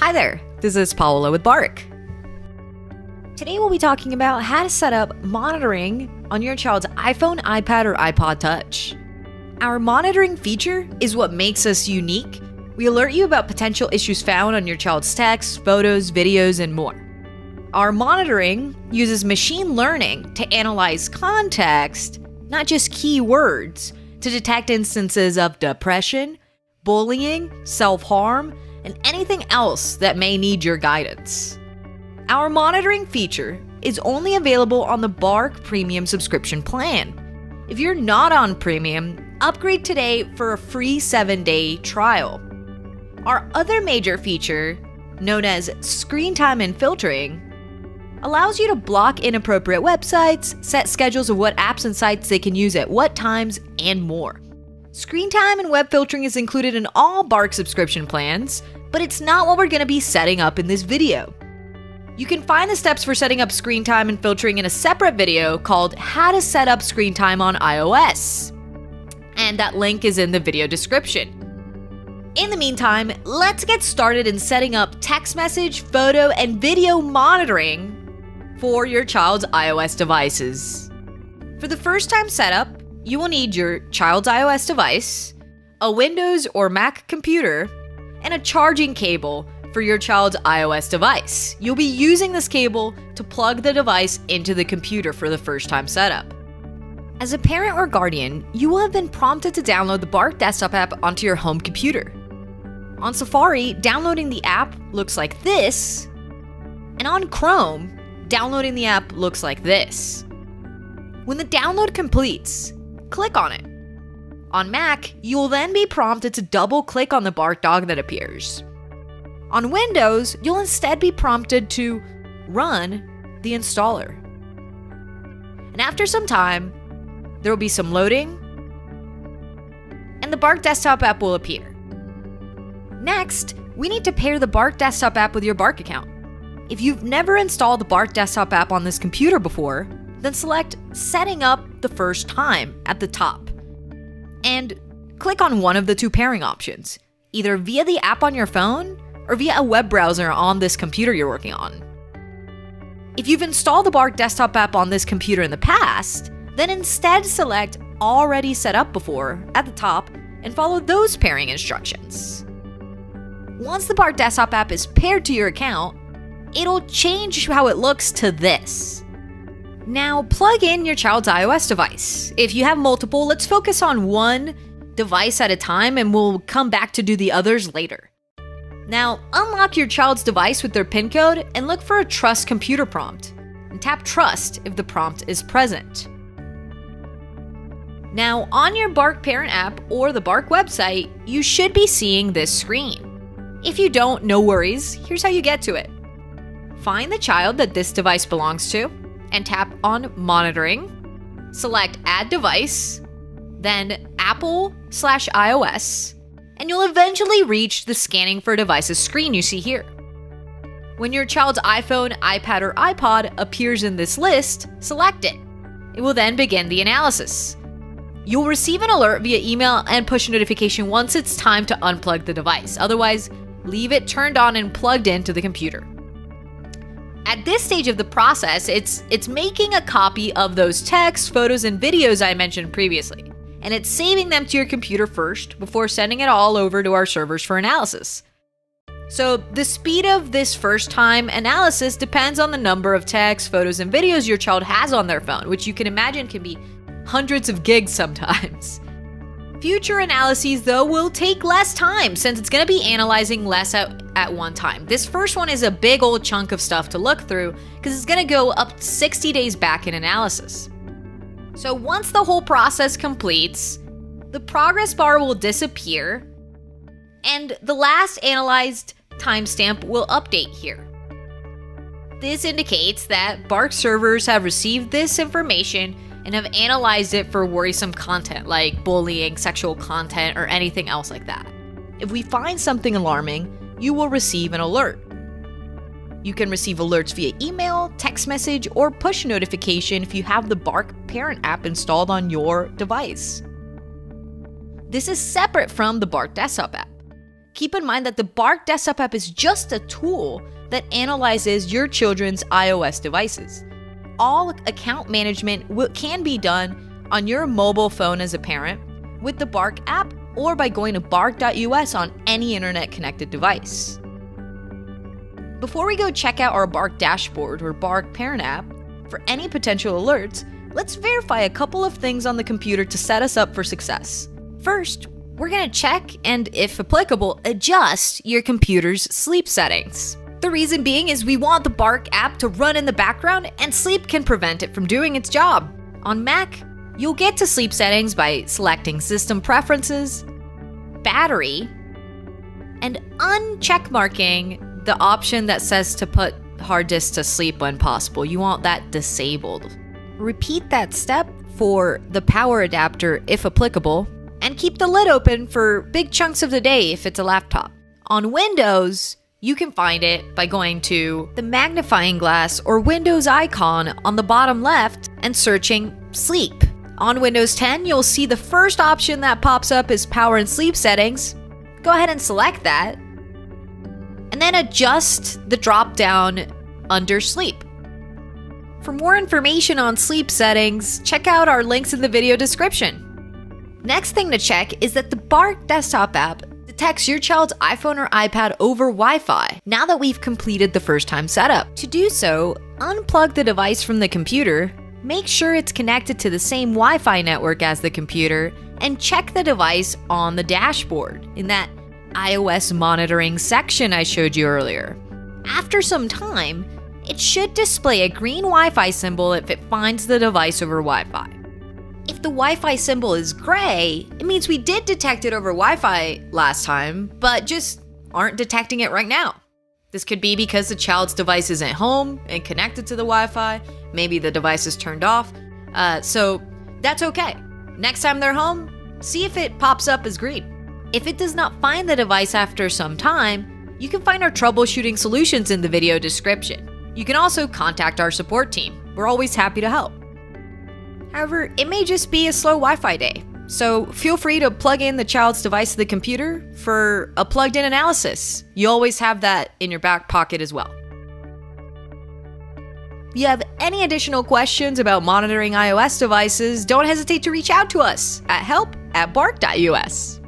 Hi there, this is Paola with Bark. Today we'll be talking about how to set up monitoring on your child's iPhone, iPad, or iPod Touch. Our monitoring feature is what makes us unique. We alert you about potential issues found on your child's texts, photos, videos, and more. Our monitoring uses machine learning to analyze context, not just keywords, to detect instances of depression, bullying, self-harm, and anything else that may need your guidance. Our monitoring feature is only available on the Bark Premium subscription plan. If you're not on Premium, upgrade today for a free 7-day trial. Our other major feature, known as screen time and filtering, allows you to block inappropriate websites, set schedules of what apps and sites they can use at what times, and more. Screen time and web filtering is included in all Bark subscription plans, but it's not what we're going to be setting up in this video. You can find the steps for setting up screen time and filtering in a separate video called How to Set Up Screen Time on iOS, and that link is in the video description. In the meantime, let's get started in setting up text message, photo, and video monitoring for your child's iOS devices. For the first time setup, you will need your child's iOS device, a Windows or Mac computer, and a charging cable for your child's iOS device. You'll be using this cable to plug the device into the computer for the first time setup. As a parent or guardian, you will have been prompted to download the Bark desktop app onto your home computer. On Safari, downloading the app looks like this, and on Chrome, downloading the app looks like this. When the download completes, click on it. On Mac, you will then be prompted to double-click on the Bark dog that appears. On Windows, you'll instead be prompted to run the installer. And after some time, there will be some loading, and the Bark desktop app will appear. Next, we need to pair the Bark desktop app with your Bark account. If you've never installed the Bark desktop app on this computer before, then select Setting Up the First Time at the top, and click on one of the two pairing options, either via the app on your phone or via a web browser on this computer you're working on. If you've installed the Bark desktop app on this computer in the past, then instead select Already Set Up Before at the top and follow those pairing instructions. Once the Bark desktop app is paired to your account, it'll change how it looks to this. Now plug in your child's iOS device. If you have multiple, let's focus on one device at a time and we'll come back to do the others later. Now unlock your child's device with their PIN code and look for a Trust Computer prompt, and tap Trust if the prompt is present. Now on your Bark parent app or the Bark website, you should be seeing this screen. If you don't, no worries, here's how you get to it. Find the child that this device belongs to and tap on Monitoring, select Add Device, then Apple/iOS, and you'll eventually reach the Scanning for Devices screen you see here. When your child's iPhone, iPad, or iPod appears in this list, select it. It will then begin the analysis. You'll receive an alert via email and push notification once it's time to unplug the device. Otherwise, leave it turned on and plugged into the computer. At this stage of the process, it's making a copy of those texts, photos, and videos I mentioned previously, and it's saving them to your computer first before sending it all over to our servers for analysis. So the speed of this first-time analysis depends on the number of texts, photos, and videos your child has on their phone, which you can imagine can be hundreds of gigs sometimes. Future analyses, though, will take less time since it's going to be analyzing less at one time. This first one is a big old chunk of stuff to look through because it's going to go up 60 days back in analysis. So once the whole process completes, the progress bar will disappear and the last analyzed timestamp will update here. This indicates that Bark servers have received this information and have analyzed it for worrisome content like bullying, sexual content, or anything else like that. If we find something alarming, you will receive an alert. You can receive alerts via email, text message, or push notification if you have the Bark parent app installed on your device. This is separate from the Bark desktop app. Keep in mind that the Bark desktop app is just a tool that analyzes your children's iOS devices. All account management can be done on your mobile phone as a parent with the Bark app or by going to bark.us on any internet-connected device. Before we go check out our Bark dashboard or Bark parent app for any potential alerts, let's verify a couple of things on the computer to set us up for success. First, we're going to check and, if applicable, adjust your computer's sleep settings. The reason being is we want the Bark app to run in the background, and sleep can prevent it from doing its job. On Mac, you'll get to sleep settings by selecting System Preferences, Battery, and uncheckmarking the option that says to put hard disk to sleep when possible. You want that disabled. Repeat that step for the power adapter if applicable, and keep the lid open for big chunks of the day if it's a laptop. On Windows, you can find it by going to the magnifying glass or Windows icon on the bottom left and searching Sleep. On Windows 10, you'll see the first option that pops up is Power and Sleep Settings. Go ahead and select that, and then adjust the drop-down under Sleep. For more information on sleep settings, check out our links in the video description. Next thing to check is that the Bark desktop app detects your child's iPhone or iPad over Wi-Fi now that we've completed the first-time setup. To do so, unplug the device from the computer, make sure it's connected to the same Wi-Fi network as the computer, and check the device on the dashboard in that iOS monitoring section I showed you earlier. After some time, it should display a green Wi-Fi symbol if it finds the device over Wi-Fi. If the Wi-Fi symbol is gray, it means we did detect it over Wi-Fi last time, but just aren't detecting it right now. This could be because the child's device isn't home and connected to the Wi-Fi. Maybe the device is turned off. So that's okay. Next time they're home, see if it pops up as green. If it does not find the device after some time, you can find our troubleshooting solutions in the video description. You can also contact our support team. We're always happy to help. However, it may just be a slow Wi-Fi day, so feel free to plug in the child's device to the computer for a plugged-in analysis. You always have that in your back pocket as well. If you have any additional questions about monitoring iOS devices, don't hesitate to reach out to us at help@bark.us.